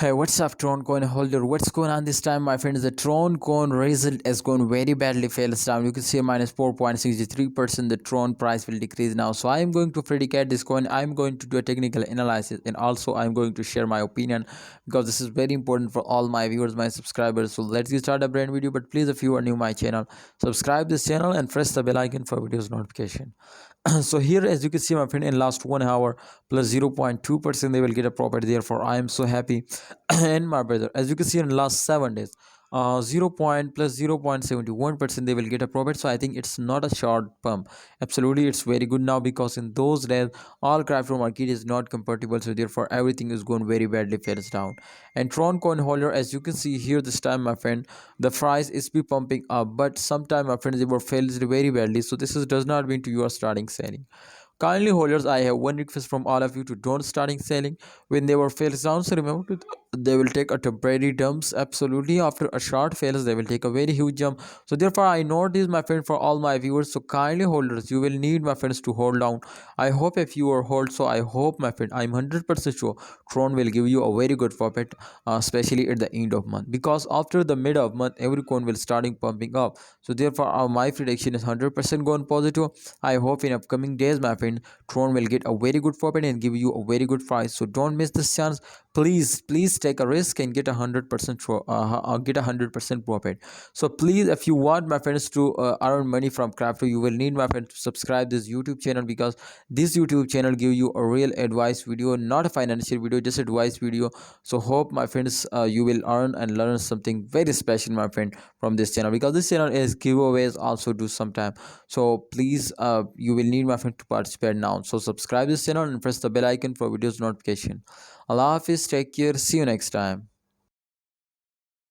Hey, what's up, Tron coin holder? What's going on this time, my friends? The Tron coin result is going very badly, fails down. You can see minus 4.63%. The Tron price will decrease now. So I am going to predicate this coin. I'm going to do a technical analysis, and also I'm going to share my opinion because this is very important for all my viewers, my subscribers. So let's get started a brand video. But please, if you are new my channel, subscribe this channel and press the bell icon for videos notification. So here, as you can see, my friend, in last 1 hour plus 0.2% they will get a profit. Therefore I am so happy. And my brother, as you can see, in last 7 days 0 point plus 0.71% they will get a profit. So I think it's not a short pump. Absolutely, it's very good now, because in those days all crypto market is not compatible, so therefore everything is going very badly, fails down. And Tron coin holder, as you can see here, this time, my friend, the price is be pumping up, but sometime, my friends, they were failed very badly. So this is does not mean to you are starting selling. Kindly holders, I have one request from all of you: to don't starting selling when they were fails down. So remember to, they will take a temporary dumps. Absolutely, after a short fails they will take a very huge jump. So therefore I know this, my friend, for all my viewers. So kindly holders, you will need, my friends, to hold down. I hope if you are hold, so I hope, my friend, I'm 100% sure Tron will give you a very good profit, especially at the end of month, because after the mid of month every coin will starting pumping up. So therefore my prediction is 100% going positive. I hope in upcoming days, my friend, Tron will get a very good profit and give you a very good price. So don't miss this chance. Please take a risk and get 100% get 100% profit. So please, if you want, my friends, to earn money from crypto, you will need, my friend, to subscribe this YouTube channel, because this YouTube channel give you a real advice video, not a financial video, just advice video. So hope, my friends, you will earn and learn something very special, my friend, from this channel, because this channel is giveaways also do sometime. So please, you will need, my friend, to participate now. So subscribe this channel and press the bell icon for videos notification. Allah Hafiz, take care, see you next time.